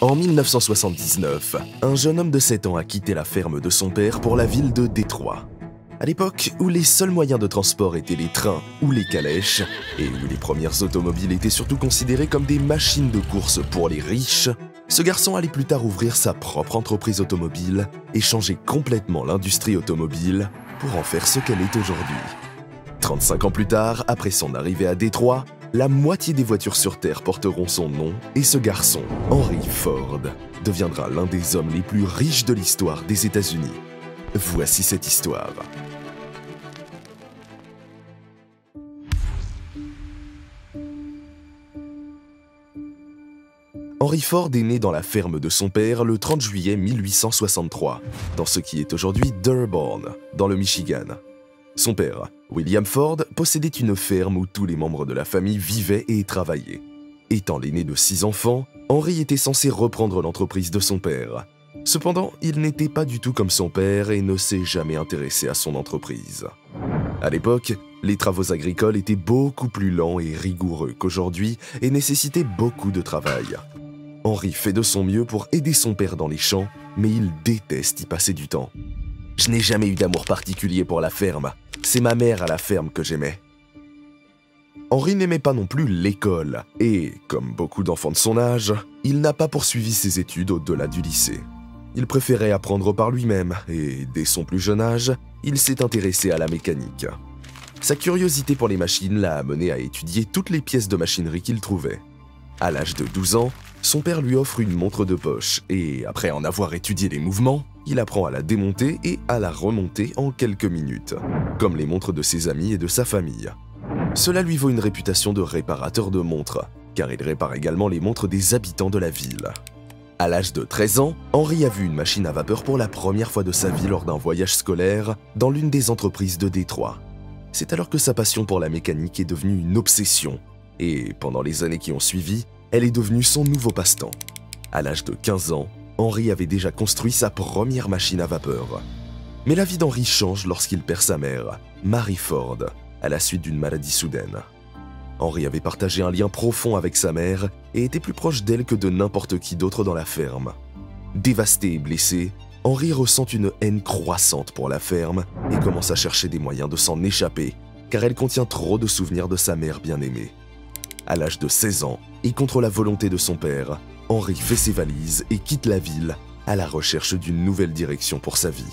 En 1979, un jeune homme de 7 ans a quitté la ferme de son père pour la ville de Détroit. À l'époque où les seuls moyens de transport étaient les trains ou les calèches, et où les premières automobiles étaient surtout considérées comme des machines de course pour les riches, ce garçon allait plus tard ouvrir sa propre entreprise automobile et changer complètement l'industrie automobile pour en faire ce qu'elle est aujourd'hui. 35 ans plus tard, après son arrivée à Détroit, la moitié des voitures sur Terre porteront son nom et ce garçon, Henry Ford, deviendra l'un des hommes les plus riches de l'histoire des États-Unis. Voici cette histoire. Henry Ford est né dans la ferme de son père le 30 juillet 1863, dans ce qui est aujourd'hui Dearborn, dans le Michigan. Son père, William Ford, possédait une ferme où tous les membres de la famille vivaient et travaillaient. Étant l'aîné de 6 enfants, Henry était censé reprendre l'entreprise de son père. Cependant, il n'était pas du tout comme son père et ne s'est jamais intéressé à son entreprise. À l'époque, les travaux agricoles étaient beaucoup plus lents et rigoureux qu'aujourd'hui et nécessitaient beaucoup de travail. Henry fait de son mieux pour aider son père dans les champs, mais il déteste y passer du temps. « Je n'ai jamais eu d'amour particulier pour la ferme. C'est ma mère à la ferme que j'aimais. » Henry n'aimait pas non plus l'école et, comme beaucoup d'enfants de son âge, il n'a pas poursuivi ses études au-delà du lycée. Il préférait apprendre par lui-même et, dès son plus jeune âge, il s'est intéressé à la mécanique. Sa curiosité pour les machines l'a amené à étudier toutes les pièces de machinerie qu'il trouvait. À l'âge de 12 ans, son père lui offre une montre de poche et, après en avoir étudié les mouvements, il apprend à la démonter et à la remonter en quelques minutes, comme les montres de ses amis et de sa famille. Cela lui vaut une réputation de réparateur de montres, car il répare également les montres des habitants de la ville. À l'âge de 13 ans, Henry a vu une machine à vapeur pour la première fois de sa vie lors d'un voyage scolaire dans l'une des entreprises de Détroit. C'est alors que sa passion pour la mécanique est devenue une obsession, et pendant les années qui ont suivi, elle est devenue son nouveau passe-temps. À l'âge de 15 ans, Henry avait déjà construit sa première machine à vapeur. Mais la vie d'Henry change lorsqu'il perd sa mère, Mary Ford, à la suite d'une maladie soudaine. Henry avait partagé un lien profond avec sa mère et était plus proche d'elle que de n'importe qui d'autre dans la ferme. Dévasté et blessé, Henry ressent une haine croissante pour la ferme et commence à chercher des moyens de s'en échapper, car elle contient trop de souvenirs de sa mère bien-aimée. À l'âge de 16 ans, et contre la volonté de son père, Henry fait ses valises et quitte la ville à la recherche d'une nouvelle direction pour sa vie.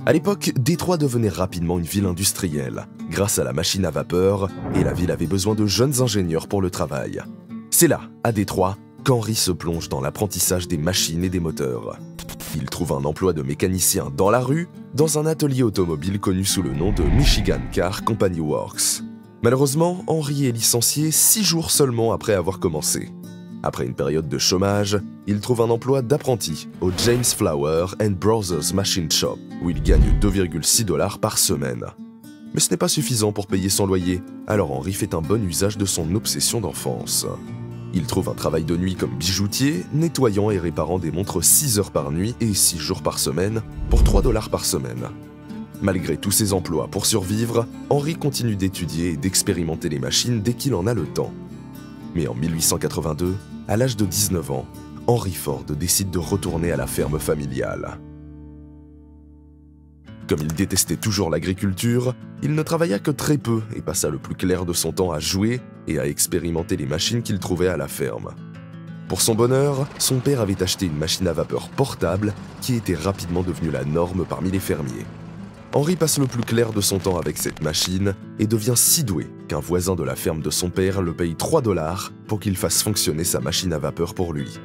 À l'époque, Détroit devenait rapidement une ville industrielle, grâce à la machine à vapeur, et la ville avait besoin de jeunes ingénieurs pour le travail. C'est là, à Détroit, qu'Henry se plonge dans l'apprentissage des machines et des moteurs. Il trouve un emploi de mécanicien dans la rue, dans un atelier automobile connu sous le nom de Michigan Car Company Works. Malheureusement, Henry est licencié 6 jours seulement après avoir commencé. Après une période de chômage, il trouve un emploi d'apprenti au James Flower & Brothers Machine Shop, où il gagne 2,6 $ par semaine. Mais ce n'est pas suffisant pour payer son loyer, alors Henry fait un bon usage de son obsession d'enfance. Il trouve un travail de nuit comme bijoutier, nettoyant et réparant des montres 6 heures par nuit et 6 jours par semaine, pour 3 $ par semaine. Malgré tous ces emplois pour survivre, Henry continue d'étudier et d'expérimenter les machines dès qu'il en a le temps. Mais en 1882, à l'âge de 19 ans, Henry Ford décide de retourner à la ferme familiale. Comme il détestait toujours l'agriculture, il ne travailla que très peu et passa le plus clair de son temps à jouer et à expérimenter les machines qu'il trouvait à la ferme. Pour son bonheur, son père avait acheté une machine à vapeur portable qui était rapidement devenue la norme parmi les fermiers. Henry passe le plus clair de son temps avec cette machine et devient si doué qu'un voisin de la ferme de son père le paye 3 $ pour qu'il fasse fonctionner sa machine à vapeur pour lui.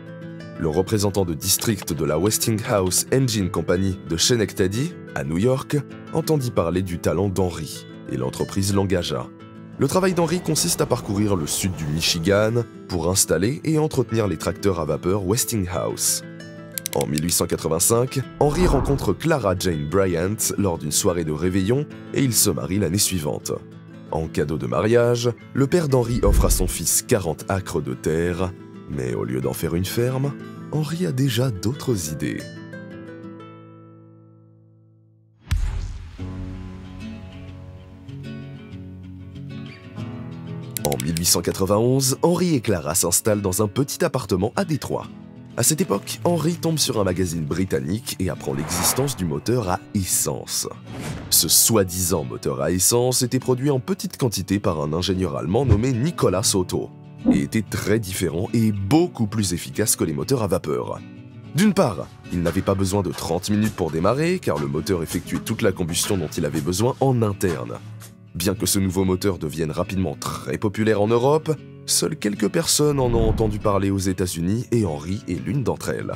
Le représentant de district de la Westinghouse Engine Company de Schenectady, à New York, entendit parler du talent d'Henry et l'entreprise l'engagea. Le travail d'Henry consiste à parcourir le sud du Michigan pour installer et entretenir les tracteurs à vapeur Westinghouse. En 1885, Henry rencontre Clara Jane Bryant lors d'une soirée de réveillon et ils se marient l'année suivante. En cadeau de mariage, le père d'Henry offre à son fils 40 acres de terre, mais au lieu d'en faire une ferme, Henry a déjà d'autres idées. En 1891, Henry et Clara s'installent dans un petit appartement à Détroit. À cette époque, Henry tombe sur un magazine britannique et apprend l'existence du moteur à essence. Ce soi-disant moteur à essence était produit en petite quantité par un ingénieur allemand nommé Nicolas Otto et était très différent et beaucoup plus efficace que les moteurs à vapeur. D'une part, il n'avait pas besoin de 30 minutes pour démarrer car le moteur effectuait toute la combustion dont il avait besoin en interne. Bien que ce nouveau moteur devienne rapidement très populaire en Europe, seules quelques personnes en ont entendu parler aux États-Unis et Henry est l'une d'entre elles.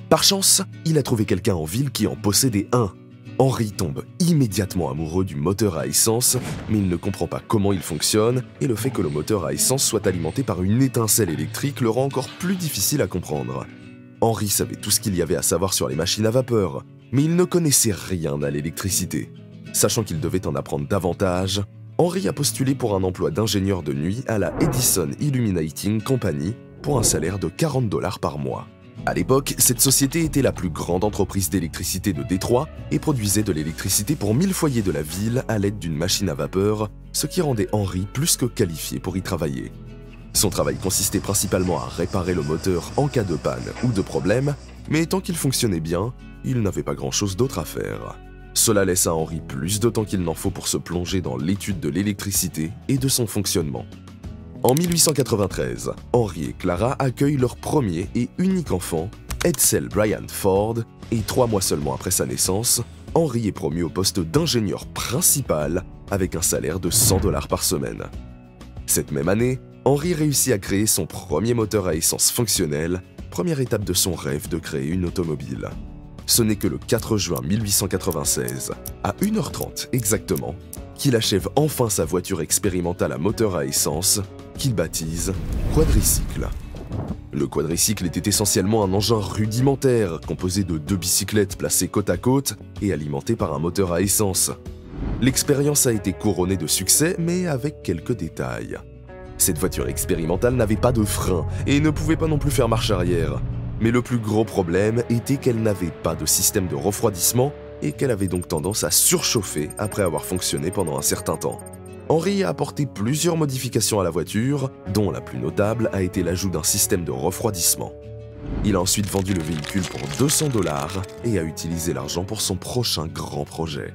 Par chance, il a trouvé quelqu'un en ville qui en possédait un. Henry tombe immédiatement amoureux du moteur à essence, mais il ne comprend pas comment il fonctionne et le fait que le moteur à essence soit alimenté par une étincelle électrique le rend encore plus difficile à comprendre. Henry savait tout ce qu'il y avait à savoir sur les machines à vapeur, mais il ne connaissait rien à l'électricité. Sachant qu'il devait en apprendre davantage, Henry a postulé pour un emploi d'ingénieur de nuit à la Edison Illuminating Company pour un salaire de 40 $ par mois. À l'époque, cette société était la plus grande entreprise d'électricité de Détroit et produisait de l'électricité pour 1000 foyers de la ville à l'aide d'une machine à vapeur, ce qui rendait Henry plus que qualifié pour y travailler. Son travail consistait principalement à réparer le moteur en cas de panne ou de problème, mais tant qu'il fonctionnait bien, il n'avait pas grand-chose d'autre à faire. Cela laisse à Henry plus de temps qu'il n'en faut pour se plonger dans l'étude de l'électricité et de son fonctionnement. En 1893, Henry et Clara accueillent leur premier et unique enfant, Edsel Bryant Ford, et 3 mois seulement après sa naissance, Henry est promu au poste d'ingénieur principal avec un salaire de 100 $ par semaine. Cette même année, Henry réussit à créer son premier moteur à essence fonctionnel, première étape de son rêve de créer une automobile. Ce n'est que le 4 juin 1896, à 1h30 exactement, qu'il achève enfin sa voiture expérimentale à moteur à essence, qu'il baptise quadricycle. Le quadricycle était essentiellement un engin rudimentaire composé de 2 bicyclettes placées côte à côte et alimentées par un moteur à essence. L'expérience a été couronnée de succès, mais avec quelques détails. Cette voiture expérimentale n'avait pas de frein et ne pouvait pas non plus faire marche arrière. Mais le plus gros problème était qu'elle n'avait pas de système de refroidissement et qu'elle avait donc tendance à surchauffer après avoir fonctionné pendant un certain temps. Henry a apporté plusieurs modifications à la voiture, dont la plus notable a été l'ajout d'un système de refroidissement. Il a ensuite vendu le véhicule pour 200 $ et a utilisé l'argent pour son prochain grand projet.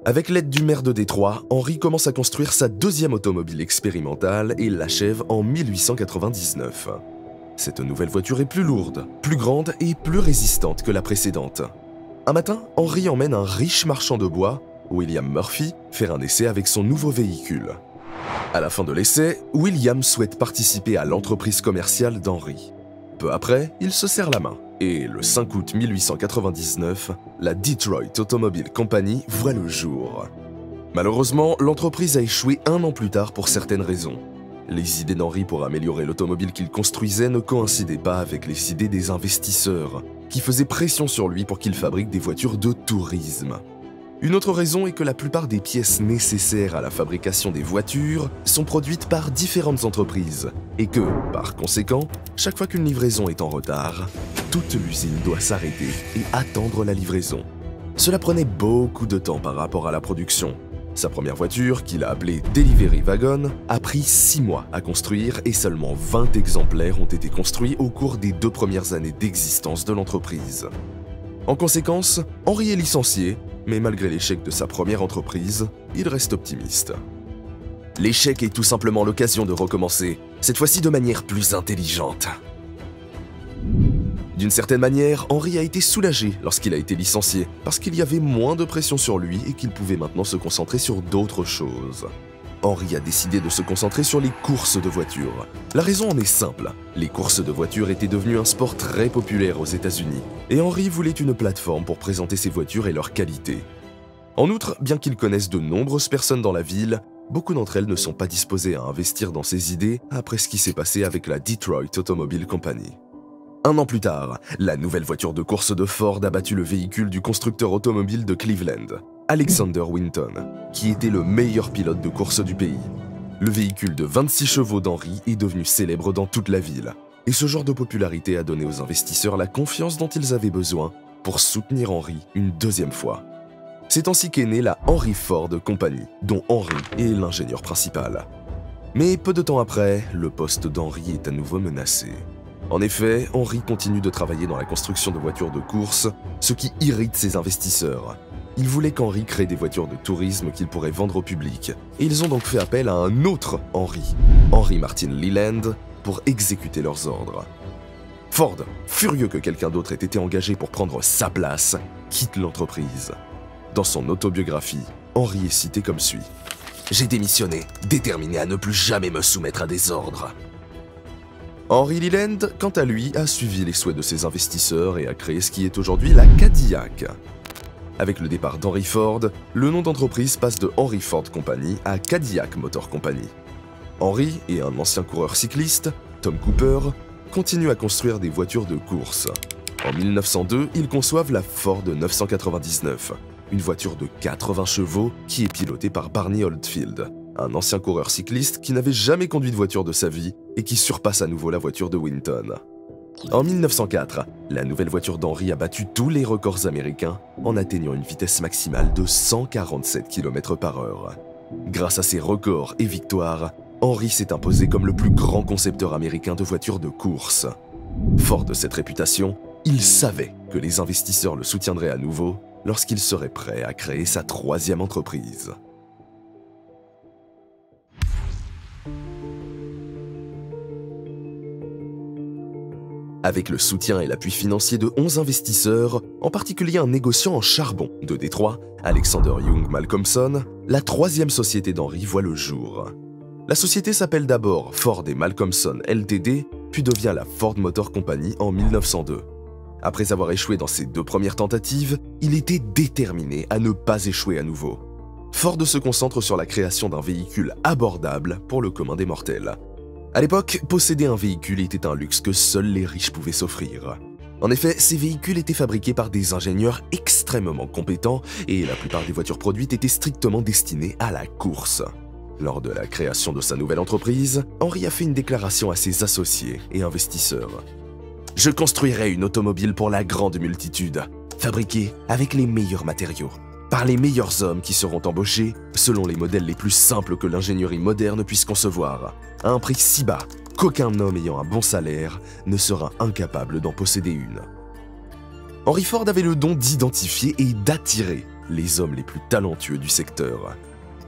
Avec l'aide du maire de Détroit, Henry commence à construire sa deuxième automobile expérimentale et l'achève en 1899. Cette nouvelle voiture est plus lourde, plus grande et plus résistante que la précédente. Un matin, Henry emmène un riche marchand de bois, William Murphy, faire un essai avec son nouveau véhicule. À la fin de l'essai, William souhaite participer à l'entreprise commerciale d'Henry. Peu après, il se serre la main. Et le 5 août 1899, la Detroit Automobile Company voit le jour. Malheureusement, l'entreprise a échoué 1 an plus tard pour certaines raisons. Les idées d'Henry pour améliorer l'automobile qu'il construisait ne coïncidaient pas avec les idées des investisseurs, qui faisaient pression sur lui pour qu'il fabrique des voitures de tourisme. Une autre raison est que la plupart des pièces nécessaires à la fabrication des voitures sont produites par différentes entreprises et que, par conséquent, chaque fois qu'une livraison est en retard, toute l'usine doit s'arrêter et attendre la livraison. Cela prenait beaucoup de temps par rapport à la production. Sa première voiture, qu'il a appelée Delivery Wagon, a pris 6 mois à construire et seulement 20 exemplaires ont été construits au cours des 2 premières années d'existence de l'entreprise. En conséquence, Henry est licencié, mais malgré l'échec de sa première entreprise, il reste optimiste. L'échec est tout simplement l'occasion de recommencer, cette fois-ci de manière plus intelligente. D'une certaine manière, Henry a été soulagé lorsqu'il a été licencié, parce qu'il y avait moins de pression sur lui et qu'il pouvait maintenant se concentrer sur d'autres choses. Henry a décidé de se concentrer sur les courses de voitures. La raison en est simple, les courses de voitures étaient devenues un sport très populaire aux États-Unis, et Henry voulait une plateforme pour présenter ses voitures et leur qualité. En outre, bien qu'il connaisse de nombreuses personnes dans la ville, beaucoup d'entre elles ne sont pas disposées à investir dans ses idées après ce qui s'est passé avec la Detroit Automobile Company. 1 an plus tard, la nouvelle voiture de course de Ford a battu le véhicule du constructeur automobile de Cleveland, Alexander Winton, qui était le meilleur pilote de course du pays. Le véhicule de 26 chevaux d'Henry est devenu célèbre dans toute la ville, et ce genre de popularité a donné aux investisseurs la confiance dont ils avaient besoin pour soutenir Henry une deuxième fois. C'est ainsi qu'est née la Henry Ford Company, dont Henry est l'ingénieur principal. Mais peu de temps après, le poste d'Henry est à nouveau menacé. En effet, Henry continue de travailler dans la construction de voitures de course, ce qui irrite ses investisseurs. Ils voulaient qu'Henry crée des voitures de tourisme qu'il pourrait vendre au public, et ils ont donc fait appel à un autre Henry Martin Leland, pour exécuter leurs ordres. Ford, furieux que quelqu'un d'autre ait été engagé pour prendre sa place, quitte l'entreprise. Dans son autobiographie, Henry est cité comme suit. « J'ai démissionné, déterminé à ne plus jamais me soumettre à des ordres. » Henry Leland, quant à lui, a suivi les souhaits de ses investisseurs et a créé ce qui est aujourd'hui la Cadillac. Avec le départ d'Henry Ford, le nom d'entreprise passe de Henry Ford Company à Cadillac Motor Company. Henry et un ancien coureur cycliste, Tom Cooper, continuent à construire des voitures de course. En 1902, ils conçoivent la Ford 999, une voiture de 80 chevaux qui est pilotée par Barney Oldfield, un ancien coureur cycliste qui n'avait jamais conduit de voiture de sa vie et qui surpasse à nouveau la voiture de Winton. En 1904, la nouvelle voiture d'Henry a battu tous les records américains en atteignant une vitesse maximale de 147 km/h. Grâce à ces records et victoires, Henry s'est imposé comme le plus grand concepteur américain de voitures de course. Fort de cette réputation, il savait que les investisseurs le soutiendraient à nouveau lorsqu'il serait prêt à créer sa troisième entreprise. Avec le soutien et l'appui financier de 11 investisseurs, en particulier un négociant en charbon de Détroit, Alexander Young Malcolmson, la troisième société d'Henry voit le jour. La société s'appelle d'abord Ford & Malcolmson Ltd, puis devient la Ford Motor Company en 1902. Après avoir échoué dans ses deux premières tentatives, il était déterminé à ne pas échouer à nouveau. Ford se concentre sur la création d'un véhicule abordable pour le commun des mortels. À l'époque, posséder un véhicule était un luxe que seuls les riches pouvaient s'offrir. En effet, ces véhicules étaient fabriqués par des ingénieurs extrêmement compétents et la plupart des voitures produites étaient strictement destinées à la course. Lors de la création de sa nouvelle entreprise, Henry a fait une déclaration à ses associés et investisseurs. « Je construirai une automobile pour la grande multitude, fabriquée avec les meilleurs matériaux, par les meilleurs hommes qui seront embauchés selon les modèles les plus simples que l'ingénierie moderne puisse concevoir, à un prix si bas qu'aucun homme ayant un bon salaire ne sera incapable d'en posséder une. » Henry Ford avait le don d'identifier et d'attirer les hommes les plus talentueux du secteur.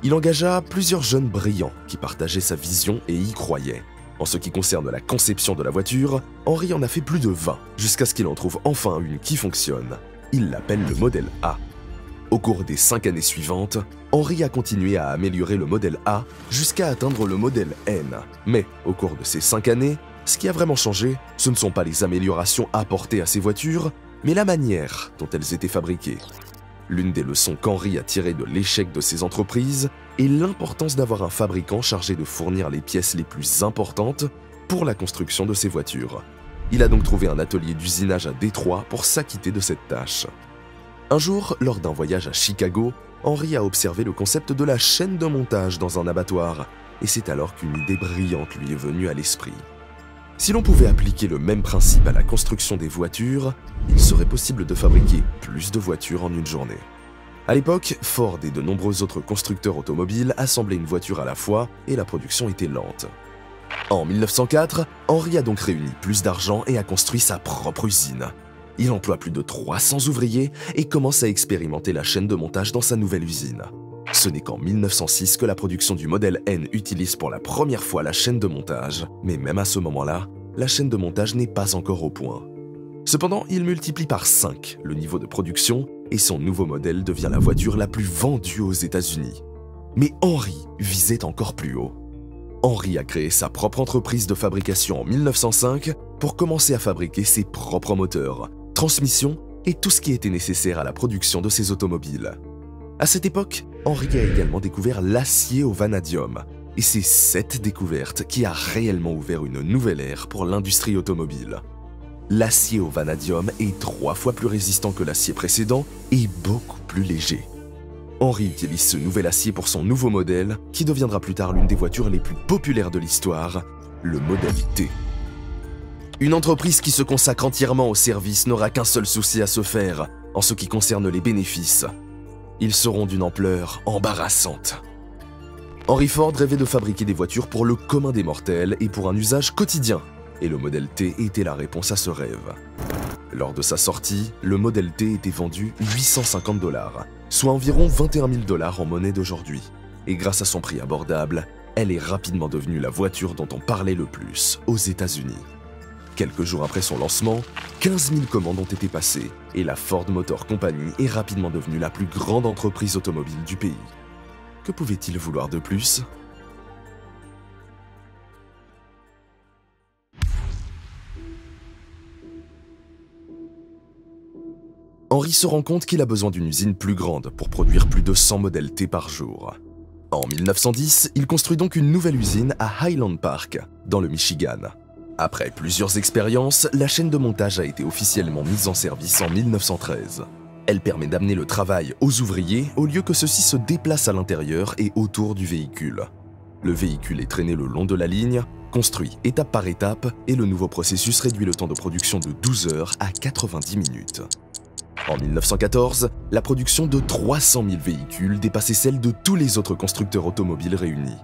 Il engagea plusieurs jeunes brillants qui partageaient sa vision et y croyaient. En ce qui concerne la conception de la voiture, Henry en a fait plus de 20, jusqu'à ce qu'il en trouve enfin une qui fonctionne. Il l'appelle le modèle A. Au cours des 5 années suivantes, Henry a continué à améliorer le modèle A jusqu'à atteindre le modèle N. Mais au cours de ces 5 années, ce qui a vraiment changé, ce ne sont pas les améliorations apportées à ces voitures, mais la manière dont elles étaient fabriquées. L'une des leçons qu'Henry a tirées de l'échec de ses entreprises est l'importance d'avoir un fabricant chargé de fournir les pièces les plus importantes pour la construction de ses voitures. Il a donc trouvé un atelier d'usinage à Détroit pour s'acquitter de cette tâche. Un jour, lors d'un voyage à Chicago, Henry a observé le concept de la chaîne de montage dans un abattoir, et c'est alors qu'une idée brillante lui est venue à l'esprit. Si l'on pouvait appliquer le même principe à la construction des voitures, il serait possible de fabriquer plus de voitures en une journée. À l'époque, Ford et de nombreux autres constructeurs automobiles assemblaient une voiture à la fois et la production était lente. En 1904, Henry a donc réuni plus d'argent et a construit sa propre usine. Il emploie plus de 300 ouvriers et commence à expérimenter la chaîne de montage dans sa nouvelle usine. Ce n'est qu'en 1906 que la production du modèle N utilise pour la première fois la chaîne de montage, mais même à ce moment-là, la chaîne de montage n'est pas encore au point. Cependant, il multiplie par 5 le niveau de production et son nouveau modèle devient la voiture la plus vendue aux États-Unis. Mais Henry visait encore plus haut. Henry a créé sa propre entreprise de fabrication en 1905 pour commencer à fabriquer ses propres moteurs, transmissions et tout ce qui était nécessaire à la production de ses automobiles. À cette époque, Henry a également découvert l'acier au vanadium, et c'est cette découverte qui a réellement ouvert une nouvelle ère pour l'industrie automobile. L'acier au vanadium est 3 fois plus résistant que l'acier précédent et beaucoup plus léger. Henry utilise ce nouvel acier pour son nouveau modèle, qui deviendra plus tard l'une des voitures les plus populaires de l'histoire, le modèle T. Une entreprise qui se consacre entièrement au service n'aura qu'un seul souci à se faire en ce qui concerne les bénéfices. Ils seront d'une ampleur embarrassante. Henry Ford rêvait de fabriquer des voitures pour le commun des mortels et pour un usage quotidien, et le Model T était la réponse à ce rêve. Lors de sa sortie, le Model T était vendu 850 $, soit environ 21 000 $ en monnaie d'aujourd'hui. Et grâce à son prix abordable, elle est rapidement devenue la voiture dont on parlait le plus aux États-Unis. Quelques jours après son lancement, 15 000 commandes ont été passées et la Ford Motor Company est rapidement devenue la plus grande entreprise automobile du pays. Que pouvait-il vouloir de plus ? Henry se rend compte qu'il a besoin d'une usine plus grande pour produire plus de 100 modèles T par jour. En 1910, il construit donc une nouvelle usine à Highland Park, dans le Michigan. Après plusieurs expériences, la chaîne de montage a été officiellement mise en service en 1913. Elle permet d'amener le travail aux ouvriers au lieu que ceux-ci se déplacent à l'intérieur et autour du véhicule. Le véhicule est traîné le long de la ligne, construit étape par étape, et le nouveau processus réduit le temps de production de 12 heures à 90 minutes. En 1914, la production de 300 000 véhicules dépassait celle de tous les autres constructeurs automobiles réunis.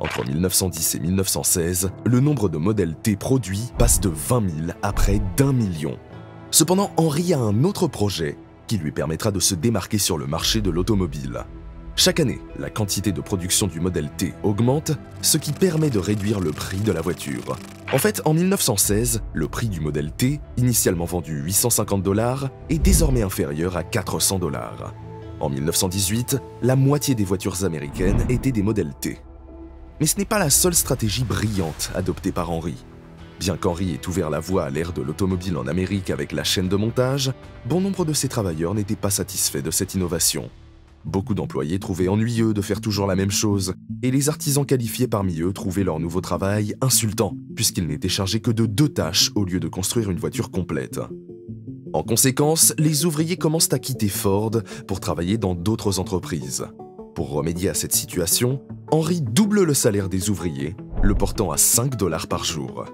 Entre 1910 et 1916, le nombre de modèles T produits passe de 20 000 à près d'1 million. Cependant, Henry a un autre projet qui lui permettra de se démarquer sur le marché de l'automobile. Chaque année, la quantité de production du modèle T augmente, ce qui permet de réduire le prix de la voiture. En fait, en 1916, le prix du modèle T, initialement vendu 850 $, est désormais inférieur à 400 $. En 1918, la moitié des voitures américaines étaient des modèles T. Mais ce n'est pas la seule stratégie brillante adoptée par Henry. Bien qu'Henry ait ouvert la voie à l'ère de l'automobile en Amérique avec la chaîne de montage, bon nombre de ses travailleurs n'étaient pas satisfaits de cette innovation. Beaucoup d'employés trouvaient ennuyeux de faire toujours la même chose, et les artisans qualifiés parmi eux trouvaient leur nouveau travail insultant, puisqu'ils n'étaient chargés que de 2 tâches au lieu de construire une voiture complète. En conséquence, les ouvriers commencent à quitter Ford pour travailler dans d'autres entreprises. Pour remédier à cette situation, Henry double le salaire des ouvriers, le portant à 5 $ par jour.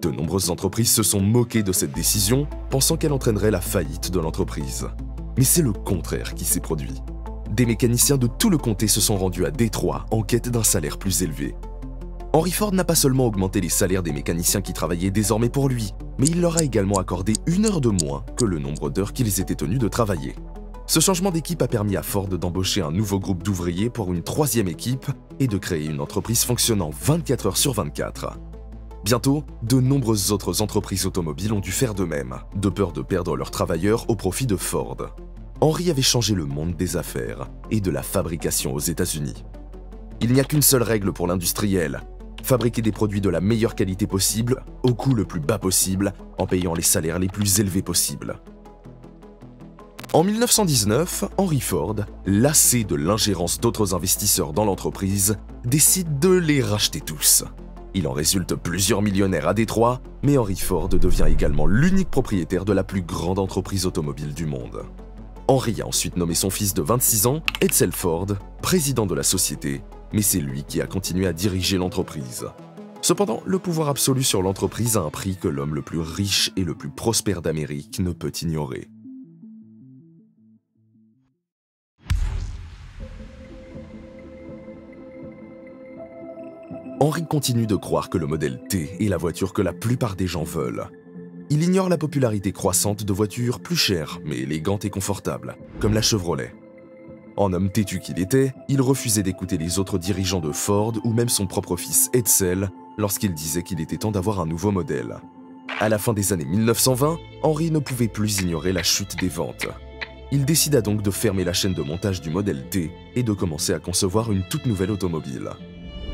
De nombreuses entreprises se sont moquées de cette décision, pensant qu'elle entraînerait la faillite de l'entreprise. Mais c'est le contraire qui s'est produit. Des mécaniciens de tout le comté se sont rendus à Détroit en quête d'un salaire plus élevé. Henry Ford n'a pas seulement augmenté les salaires des mécaniciens qui travaillaient désormais pour lui, mais il leur a également accordé 1 heure de moins que le nombre d'heures qu'ils étaient tenus de travailler. Ce changement d'équipe a permis à Ford d'embaucher un nouveau groupe d'ouvriers pour une 3e équipe et de créer une entreprise fonctionnant 24 heures sur 24. Bientôt, de nombreuses autres entreprises automobiles ont dû faire de même, de peur de perdre leurs travailleurs au profit de Ford. Henry avait changé le monde des affaires et de la fabrication aux États-Unis. Il n'y a qu'une seule règle pour l'industriel: fabriquer des produits de la meilleure qualité possible, au coût le plus bas possible, en payant les salaires les plus élevés possibles. En 1919, Henry Ford, lassé de l'ingérence d'autres investisseurs dans l'entreprise, décide de les racheter tous. Il en résulte plusieurs millionnaires à Détroit, mais Henry Ford devient également l'unique propriétaire de la plus grande entreprise automobile du monde. Henry a ensuite nommé son fils de 26 ans, Edsel Ford, président de la société, mais c'est lui qui a continué à diriger l'entreprise. Cependant, le pouvoir absolu sur l'entreprise a un prix que l'homme le plus riche et le plus prospère d'Amérique ne peut ignorer. Henry continue de croire que le modèle T est la voiture que la plupart des gens veulent. Il ignore la popularité croissante de voitures plus chères, mais élégantes et confortables, comme la Chevrolet. En homme têtu qu'il était, il refusait d'écouter les autres dirigeants de Ford ou même son propre fils Edsel lorsqu'il disait qu'il était temps d'avoir un nouveau modèle. À la fin des années 1920, Henry ne pouvait plus ignorer la chute des ventes. Il décida donc de fermer la chaîne de montage du modèle T et de commencer à concevoir une toute nouvelle automobile.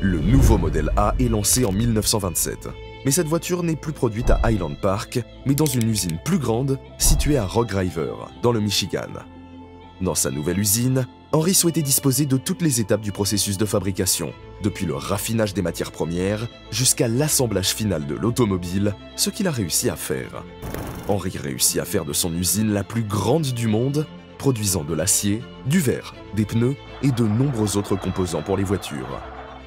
Le nouveau modèle A est lancé en 1927. Mais cette voiture n'est plus produite à Highland Park, mais dans une usine plus grande située à Rock River, dans le Michigan. Dans sa nouvelle usine, Henry souhaitait disposer de toutes les étapes du processus de fabrication, depuis le raffinage des matières premières jusqu'à l'assemblage final de l'automobile, ce qu'il a réussi à faire. Henry réussit à faire de son usine la plus grande du monde, produisant de l'acier, du verre, des pneus et de nombreux autres composants pour les voitures.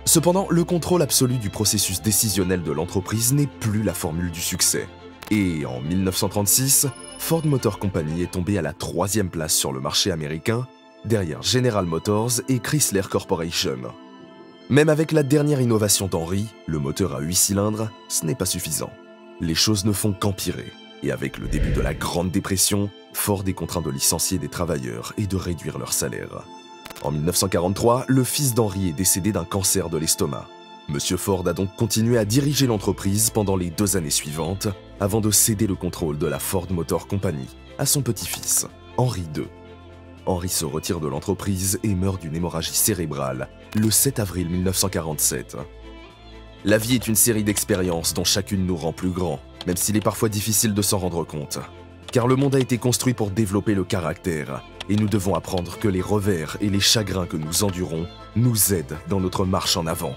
Cependant, le contrôle absolu du processus décisionnel de l'entreprise n'est plus la formule du succès. Et en 1936, Ford Motor Company est tombé à la 3e place sur le marché américain, derrière General Motors et Chrysler Corporation. Même avec la dernière innovation d'Henry, le moteur à 8 cylindres, ce n'est pas suffisant. Les choses ne font qu'empirer, et avec le début de la Grande Dépression, Ford est contraint de licencier des travailleurs et de réduire leur salaire. En 1943, le fils d'Henry est décédé d'un cancer de l'estomac. Monsieur Ford a donc continué à diriger l'entreprise pendant les 2 années suivantes, avant de céder le contrôle de la Ford Motor Company à son petit-fils, Henry II. Henry se retire de l'entreprise et meurt d'une hémorragie cérébrale le 7 avril 1947. La vie est une série d'expériences dont chacune nous rend plus grands, même s'il est parfois difficile de s'en rendre compte. Car le monde a été construit pour développer le caractère, et nous devons apprendre que les revers et les chagrins que nous endurons nous aident dans notre marche en avant.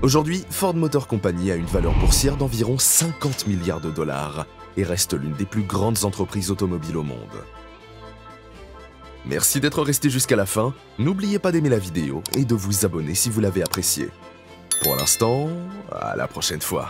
Aujourd'hui, Ford Motor Company a une valeur boursière d'environ 50 milliards de dollars et reste l'une des plus grandes entreprises automobiles au monde. Merci d'être resté jusqu'à la fin, n'oubliez pas d'aimer la vidéo et de vous abonner si vous l'avez appréciée. Pour l'instant, à la prochaine fois.